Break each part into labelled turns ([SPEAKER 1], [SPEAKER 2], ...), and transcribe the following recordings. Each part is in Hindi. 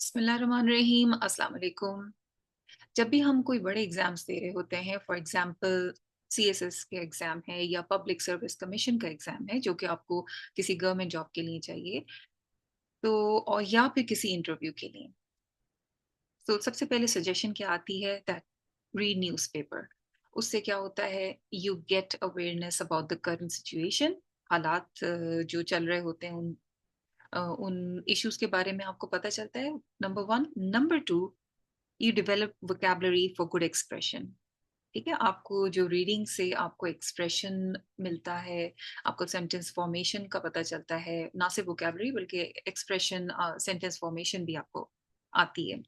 [SPEAKER 1] बिस्मिल्लाहिर्रहमानिर्रहीम, अस्सलाम वालेकुम। जब भी हम कोई बड़े एग्जाम्स दे रहे होते हैं, फॉर एग्जांपल सीएसएस के एग्जाम है या पब्लिक सर्विस कमीशन का एग्जाम है जो कि आपको किसी गवर्नमेंट जॉब के लिए चाहिए, तो और या फिर किसी इंटरव्यू के लिए, तो सबसे पहले सजेशन क्या आती है दैट रीड न्यूज़पेपर। उससे क्या होता है, you get awareness about the current situation. हालात जो चल रहे होते हैं उन इश्यूज के बारे में आपको पता चलता है, number one. Number two, you develop vocabulary for good expression. ठीक है, आपको जो रीडिंग से आपको एक्सप्रेशन मिलता है, आपको सेंटेंस फॉर्मेशन का पता चलता है, ना सिर्फ वोकैबुलरी बल्कि एक्सप्रेशन, सेंटेंस फॉर्मेशन भी आपको आती है।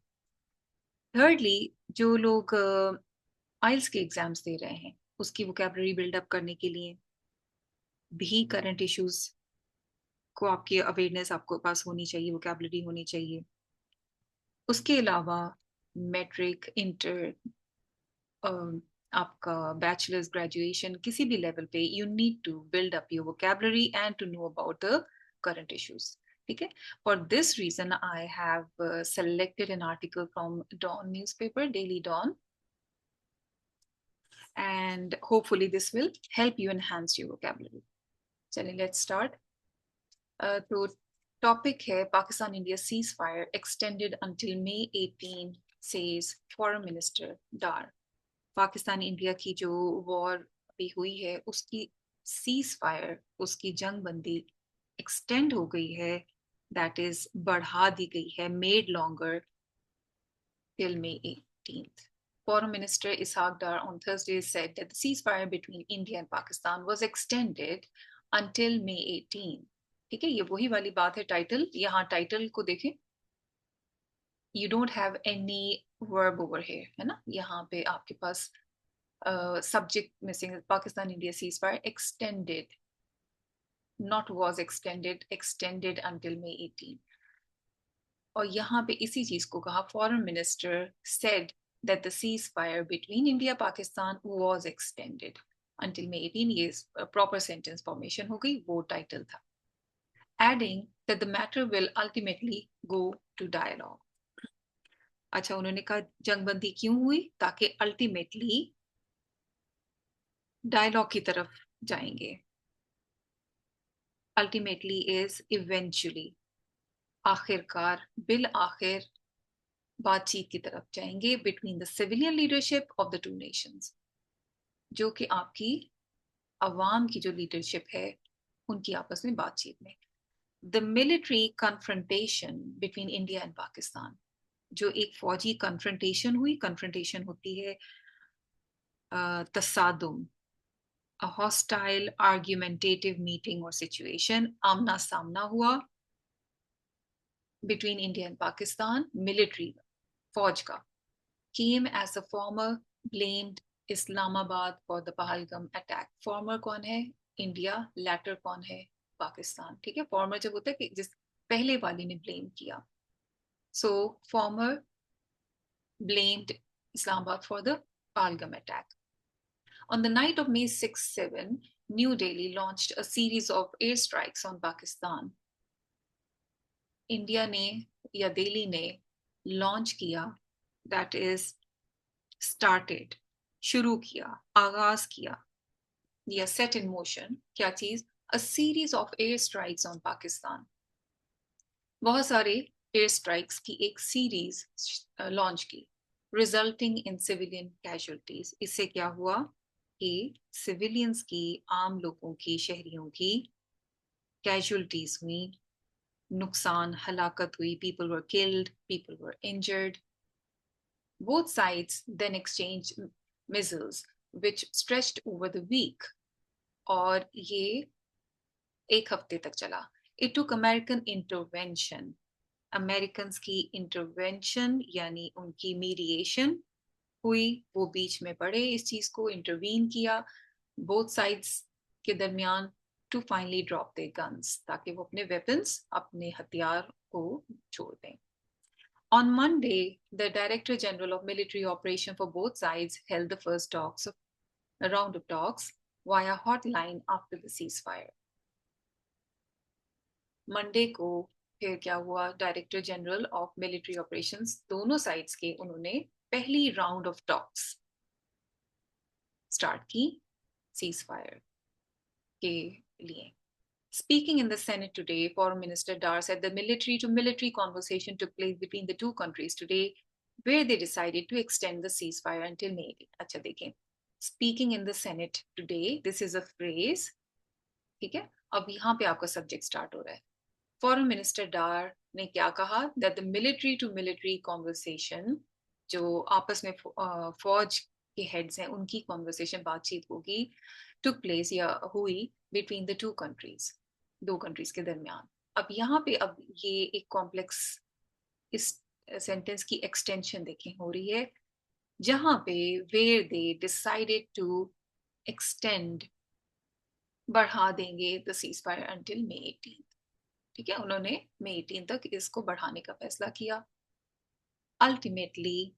[SPEAKER 1] थर्डली, जो लोग आइल्स के एग्जाम्स दे रहे हैं, उसकी वोकैबुलरी बिल्डअप करने के लिए भी करंट इश्यूज को आपकी अवेयरनेस आपको पास होनी चाहिए, वोकैबुलरी होनी चाहिए। उसके अलावा मैट्रिक, इंटर, आपका बैचलर्स, ग्रेजुएशन, किसी भी लेवल पे you need to build up your vocabulary and to know about the current issues. ठीक है, for this reason I have selected an article from Dawn newspaper, daily Dawn, and hopefully this will help you enhance your vocabulary. चलिए लेट्स स्टार्ट। तो टॉपिक है Pakistan India ceasefire extended until May 18, says foreign minister Dar. Pakistan India की जो वॉर अभी हुई है उसकी सीज फायर, उसकी जंग बंदी एक्सटेंड हो गई है, दैट इज बढ़ा दी गई है, made longer till May 18th. Foreign Minister Ishaq Dar on Thursday said that the ceasefire between India and Pakistan was extended until May 18. ठीक है, ये वही वाली बात है। टाइटल, यहाँ टाइटल को देखें, you don't have any verb over here, है ना। यहाँ पे आपके पास subject missing, Pakistan India ceasefire extended, not was extended, extended until May 18। और यहाँ पे इसी चीज को कहा, foreign minister said that the ceasefire between India Pakistan was extended until May 18। ये प्रॉपर सेंटेंस फॉर्मेशन हो गई, वो टाइटल था। adding that the matter will ultimately go to dialogue। अच्छा, उन्होंने कहा जंगबंदी क्यों हुई, ताकि अल्टीमेटली डायलॉग की तरफ जाएंगे। अल्टीमेटली इज इवेंचुअली, आखिरकार, बिल आखिर बातचीत की तरफ जाएंगे between the civilian leadership of the two nations, जो कि आपकी अवाम की जो लीडरशिप है उनकी आपस में बातचीत में। The military confrontation between India and Pakistan, जो एक फौजी कन्फ्रंटेशन हुई, कन्फ्रंटेशन होती है तसादुम, अ हॉस्टाइल आर्ग्यूमेंटेटिव मीटिंग और सिचुएशन, आमना सामना हुआ between India and Pakistan, military, फौज का, came as a former blamed Islamabad for the Pahalgam attack। Farmer कौन है, इंडिया, लैटर कौन है, पाकिस्तान। ठीक है, फॉर्मर जब होता है कि जिस पहले वाले ने ब्लेम किया, सो farmer blamed Islamabad for the Pahalgam attack। On the night of May 6-7, New Delhi launched a series of airstrikes on Pakistan। India ने या दिल्ली ने लॉन्च किया, दैट इज स्टार्टेड, शुरू किया, आगाज किया, या सेट इन मोशन, क्या चीज, a series of air strikes on Pakistan. बहुत सारे एयर स्ट्राइक्स की एक सीरीज लॉन्च की, रिजल्टिंग इन सिविलियन कैजुअलिटीज। इससे क्या हुआ कि सिविलियंस की, आम लोगों की, शहरियों की कैजुअलिटीज हुई, नुकसान, हलाकत हुई, people were killed, people were injured. Both sides then exchanged missiles which stretched over the week, और ये एक हफ्ते तक चला। It took American intervention, American की इंटरवेंशन यानी उनकी मीडिएशन हुई, वो बीच में पड़े, इस चीज को इंटरवीन किया बोथ साइड्स के दरमियान, to finally drop their guns, ताकि वो अपने वेपन्स, अपने हथियार को छोड़ दें। On Monday, the Director General of Military Operation for both sides held the first a round of talks via hotline after the ceasefire। Monday को फिर क्या हुआ, director general of military operations दोनों साइड्स के, उन्होंने पहली राउंड ऑफ टॉक्स स्टार्ट की सीज फायर के लिए. Speaking in the Senate today, Foreign Minister Dar said the military-to-military conversation took place between the two countries today, where they decided to extend the ceasefire until May 8. अच्छा देखें, speaking in the Senate today, this is a phrase, ठीक है. अब यहाँ पे आपका सब्जेक्ट स्टार्ट हो रहा है. Foreign Minister Dar ने क्या कहा, that the military-to-military conversation, जो आपस में फौज के हेड्स हैं, उनकी कॉन्वर्सेशन, बातचीत होगी, took place या हुई between the two countries, दो कंट्रीज के दरमियान. अब यहाँ पे अब ये एक कॉम्प्लेक्स इस सेंटेंस की एक्सटेंशन देखें हो रही है, जहां पे where they decided to extend, बढ़ा देंगे the ceasefire until May 18. ठीक है, उन्होंने May 18 तक इसको बढ़ाने का फैसला किया. Ultimately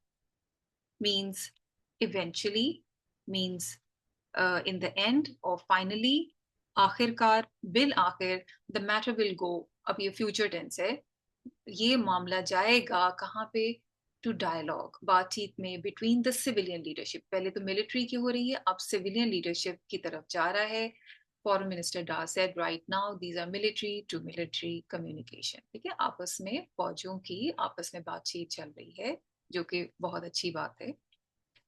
[SPEAKER 1] means eventually, means in the end or finally, आखिरकार, बिल आखिर, the matter will go. अब ये फ्यूचर टेंस है, ये मामला जाएगा कहाँ पे, टू डायलॉग, बातचीत में, बिटवीन द सिविलियन लीडरशिप. पहले तो मिलिट्री की हो रही है, अब सिविलियन लीडरशिप की तरफ जा रहा है. Foreign minister Dar said right now these are military to military communication. ठीक है, आपस में फौजों की आपस में बातचीत चल रही है, जो कि बहुत अच्छी बात है.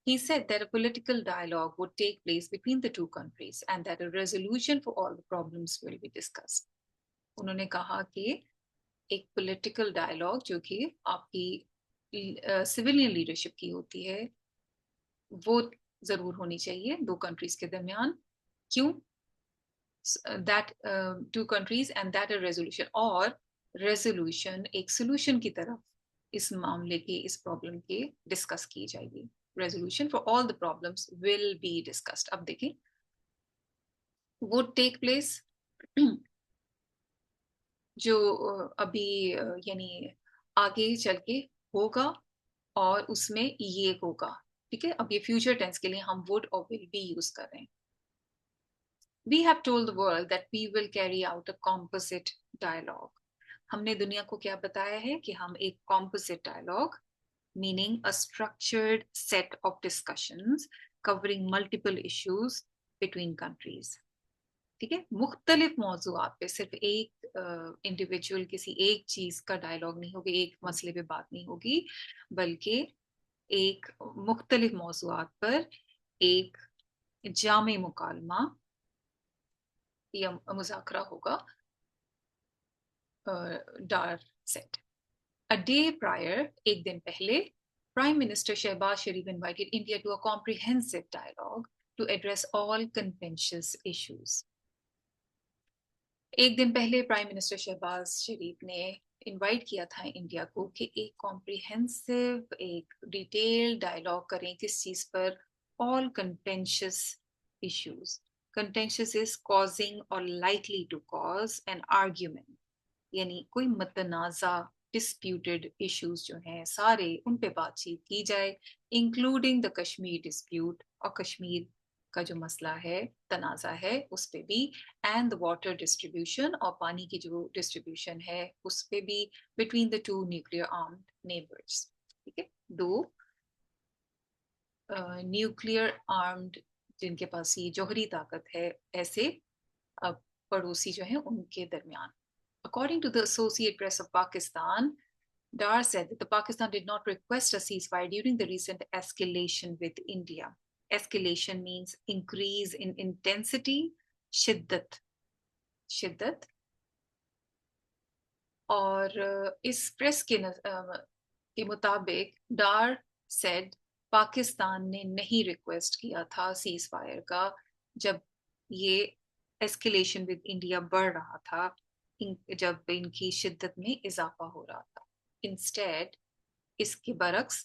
[SPEAKER 1] He said that a political dialogue would take place between the two countries and that a resolution for all the problems will be discussed. उन्होंने कहा कि एक political dialogue जो कि आपकी सिविलियन लीडरशिप की होती है, वो जरूर होनी चाहिए दो कंट्रीज के दरमियान. क्यों? that two countries and that a resolution, और resolution एक solution की तरफ इस मामले के, इस प्रॉब्लम के डिस्कस की जाएगी. resolution for all the problems will be discussed. अब देखें, would take place जो अभी यानी आगे चल के होगा और उसमें ये होगा. ठीक है, अब ये फ्यूचर टेंस के लिए हम would और will be यूज कर रहे हैं. We have told the world that we will carry out a composite dialogue. हमने दुनिया को क्या बताया है कि हम एक composite dialogue, meaning a structured set of discussions covering multiple issues between countries. ठीक है, मुख्तलिफ मौजूआत पे, सिर्फ एक इंडिविजुअल किसी एक चीज का डायलॉग नहीं होगी, एक मसले पे बात नहीं होगी, बल्कि एक मुख्तलिफ मौजूआत पर एक जामे मुकालमा या मुज़ाकरा होगा. डार सेट. A day prior, एक दिन पहले, Prime Minister Shehbaz Sharif invited India to a comprehensive dialogue to address all contentious issues. एक दिन पहले प्राइम मिनिस्टर शहबाज शरीफ ने इनवाइट किया था इंडिया को कि एक कॉम्प्रिहेंसिव, एक डिटेल डायलॉग करें. किस चीज पर? All contentious issues. Contentious is causing or likely to cause an argument, यानी कोई मतनाजा, डिस्प्यूटेड इश्यूज जो हैं सारे, उन पे बातचीत की जाए, इंक्लूडिंग द कश्मीर डिस्प्यूट, और कश्मीर का जो मसला है, तनाज़ा है, उस पे भी, एंड द वाटर डिस्ट्रीब्यूशन, और पानी की जो डिस्ट्रीब्यूशन है उस पे भी, between the two nuclear armed neighbours. ठीक है, दो न्यूक्लियर आर्म्ड जिनके पास ये जौहरी ताकत है, ऐसे पड़ोसी जो हैं उनके दरमियान. According to the Associated Press of Pakistan, Dar said that the Pakistan did not request a ceasefire during the recent escalation with India. Escalation means increase in intensity, shiddat. शिद्दत. और इस प्रेस के मुताबिक डार सेड पाकिस्तान ने नहीं रिक्वेस्ट किया था सीज फायर का जब ये एस्केलेशन विद इंडिया बढ़ रहा था, जब इनकी शिद्दत में इजाफा हो रहा था. इंस्टेड, इसके बरक्स,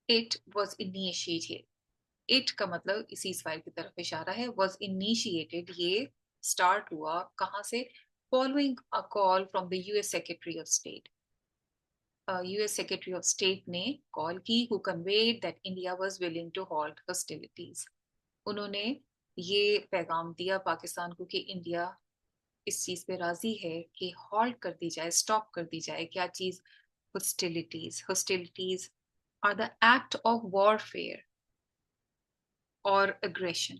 [SPEAKER 1] इट वॉज इनिशिएटेड. इट का मतलब सीज फायर की तरफ इशारा है. वॉज इनिशिएटेड, ये स्टार्ट हुआ कहाँ से? Following a call from the US secretary of state. US secretary of state ने कॉल की, who conveyed that India was willing to halt hostilities. उन्होंने ये पैगाम दिया पाकिस्तान को कि इंडिया इस चीज पे राजी है कि हॉल्ट कर दी जाए, स्टॉप कर दी जाए। क्या चीज? hostilities. Hostilities are the act of warfare और aggression.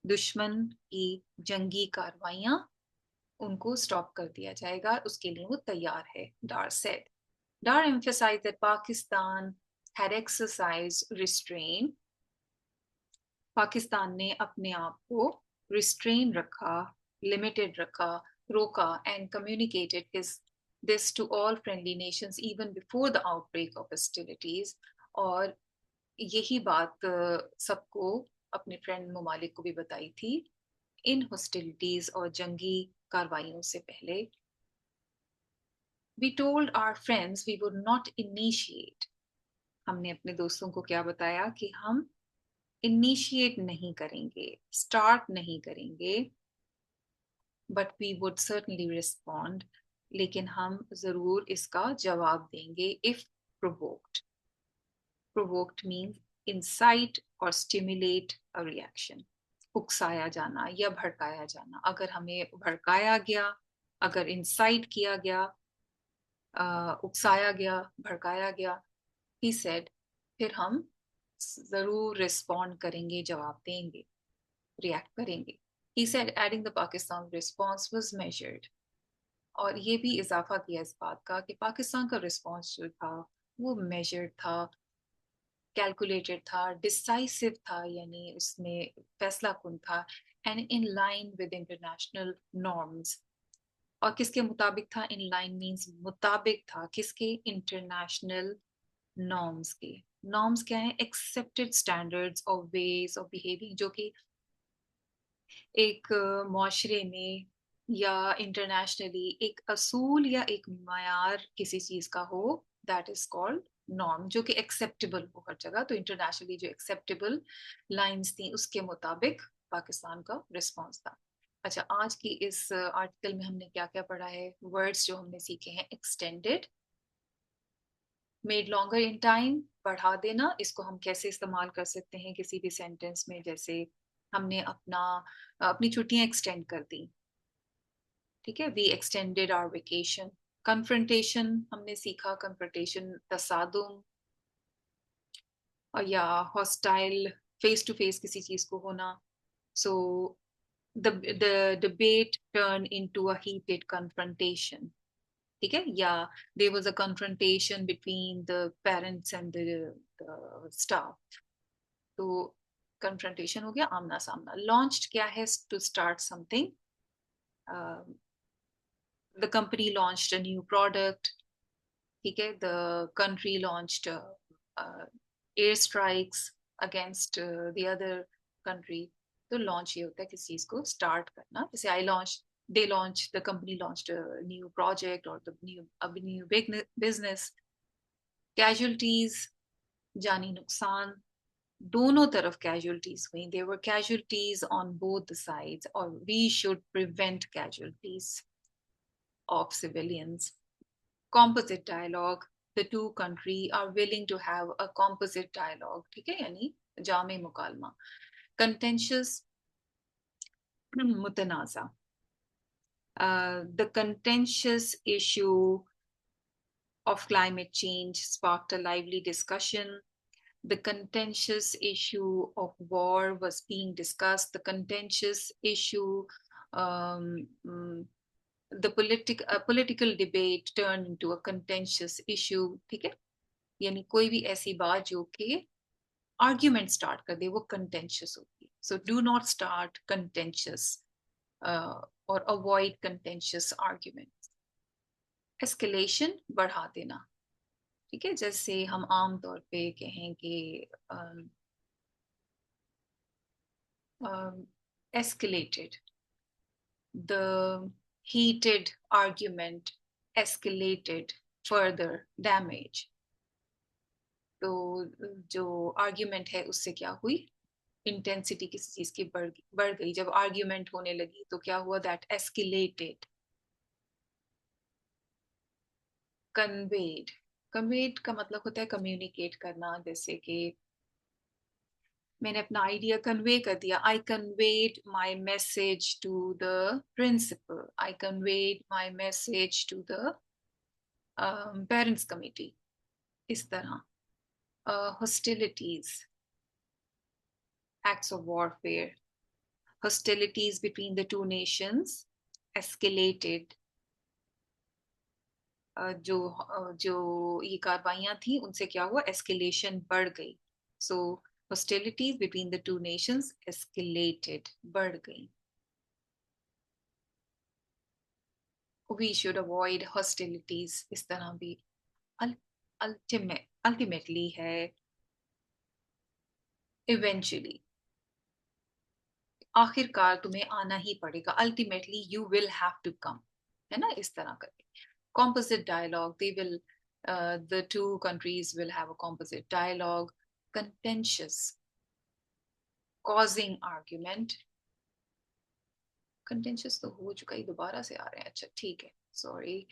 [SPEAKER 1] दुश्मन की जंगी कार्रवाइयां, उनको स्टॉप कर दिया जाएगा, उसके लिए वो तैयार है, डार said. Dar emphasized that Pakistan had exercised restraint. Pakistan ने अपने आप को रिस्ट्रेन रखा, लिमिटेड रखा, रोका, and communicated this to all friendly nations even before the outbreak of hostilities. और यही बात सबको, अपने फ्रेंड ममालिक को भी बताई थी इन हॉस्टिलिटीज और जंगी कार्रवाइयों से पहले. We told our friends we would not initiate. हमने अपने दोस्तों को क्या बताया कि हम इनिशिएट नहीं करेंगे, स्टार्ट नहीं करेंगे, but we would certainly respond, लेकिन हम जरूर इसका जवाब देंगे if provoked. Provoked means incite और स्टिमुलेट अ रिएक्शन. उकसाया जाना या भड़काया जाना. अगर हमें भड़काया गया, अगर इंसाइट किया गया, उकसाया गया, भड़काया गया, he said, फिर हम जरूर रिस्पॉन्ड करेंगे, जवाब देंगे, रिएक्ट करेंगे. He said, adding the Pakistan response was measured. और ये भी इजाफा किया इस बात का कि पाकिस्तान का रिस्पॉन्स जो था वो मेजर्ड था, कैलकुलेटेड था, डिसाइसिव था, यानी उसमें फैसला कुन था, and in line with international norms. और किसके मुताबिक था? इन लाइन मीन्स मुताबिक था किसके? इंटरनेशनल नॉर्म्स के. नॉर्म्स क्या है? एक्सेप्टेड स्टैंडर्ड्स और वेज ऑफ बिहेविंग, जो कि एक माशरे में या इंटरनेशनली एक असूल या एक मयार किसी चीज का हो, दैट इज कॉल्ड नॉर्म, जो कि एक्सेप्टेबल हो हर जगह. तो इंटरनेशनली जो एक्सेप्टेबल लाइंस थी उसके मुताबिक पाकिस्तान का रिस्पॉन्स था. अच्छा, आज की इस आर्टिकल में हमने क्या क्या पढ़ा है? वर्ड्स जो हमने सीखे हैं: extended, made longer in time, बढ़ा देना. इसको हम कैसे इस्तेमाल कर सकते हैं किसी भी सेंटेंस में? जैसे हमने अपनी छुट्टियां एक्सटेंड कर दी, ठीक है, we extended our vacation. Confrontation हमने सीखा, कन्फ्रंटेशन तसादुम और या हॉस्टाइल, फेस टू फेस किसी चीज को होना. सो the debate turned into a heated confrontation, ठीक है, या there was a confrontation between the parents and the staff. तो confrontation हो गया, आमना सामना. launched क्या है? to start something. The company launched a new product, ठीक है, the country launched air strikes against the other country. तो launch ये होता है किसी चीज को start करना. जैसे I launched, they launched, the company launched a new project or a new big business. Casualties, जानी नुकसान, दोनों तरफ casualties हुई. There were casualties on both the sides, or we should prevent casualties of civilians. Composite dialogue, the two countries are willing to have a composite dialogue, ठीक है, यानी जामे मुकालमा. Contentious, मुतनाज़ा. The contentious issue of climate change sparked a lively discussion. The contentious issue of war was being discussed. The contentious issue, the political debate turned into a contentious issue, ठीक है, यानी कोई भी ऐसी बात जो कि आर्ग्यूमेंट स्टार्ट कर दे वो कंटेंशियस होती है. So do not start contentious और अवॉइड कंटेंशियस आर्ग्यूमेंट. एस्केलेशन, बढ़ा देना, ठीक है, जैसे हम आम तौर पे कहें कि escalated, the heated argument escalated further damage. तो जो आर्ग्यूमेंट है उससे क्या हुई? इंटेंसिटी किसी चीज की बढ़ गई. जब आर्ग्यूमेंट होने लगी तो क्या हुआ? That escalated. कन्वेड, कन्वेड का मतलब होता है कम्युनिकेट करना. जैसे कि मैंने अपना आइडिया कन्वे कर दिया. I conveyed my message to the principal. I conveyed my message to the parents committee. इस तरह. Hostilities, acts of warfare, hostilities between the two nations escalated. जो ये कार्रवाइयां थी उनसे क्या हुआ, एस्केलेशन बढ़ गई. सो hostilities between the two nations escalated, बढ़ गई. We should avoid hostilities. इस तरह भी. Ultimately है eventually. आखिरकार तुम्हें आना ही पड़ेगा. Ultimately you will have to come. है ना, इस तरह करके. Composite dialogue, the two countries will have a composite dialogue. Contentious, causing argument. Contentious तो हो चुका ही, दोबारा से आ रहे हैं. अच्छा ठीक है, सॉरी.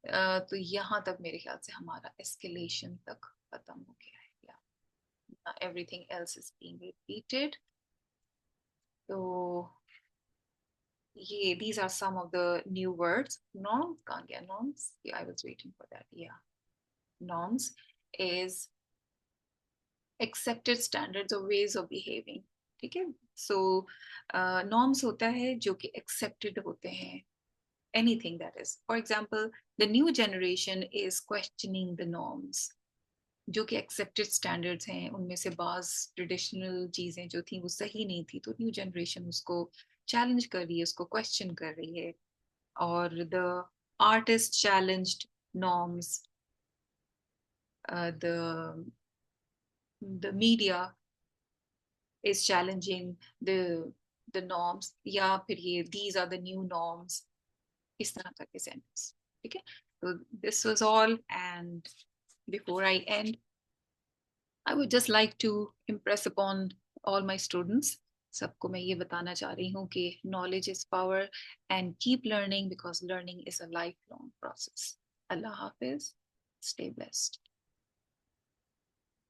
[SPEAKER 1] तो यहाँ तक मेरे ख्याल से हमारा escalation तक खत्म हो गया है. Everything else is being repeated. So yeah, these are some of the new words. Norms, can't get norms. Yeah, I was waiting for that. Yeah. Norms is accepted standards or ways of behaving. ठीक है. So norms होता है जो कि accepted होते हैं. Anything that is. For example, the new generation is questioning the norms. जो कि एक्सेप्टेड स्टैंडर्ड्स हैं उनमें से बाज ट्रेडिशनल चीजें जो थी वो सही नहीं थी, तो न्यू जनरेशन उसको चैलेंज कर रही है, उसको क्वेश्चन कर रही है. और the artist challenged norms, the media is challenging the norms, या फिर ये these are the new norms, इस तरह करके सेंटेंस. ठीक है. तो this was all, and before I and I would just like to impress upon all my students. सबको मैं ये बताना चाह रही हूँ कि knowledge is power and keep learning because learning is a lifelong process. Allah Hafiz. Stay blessed.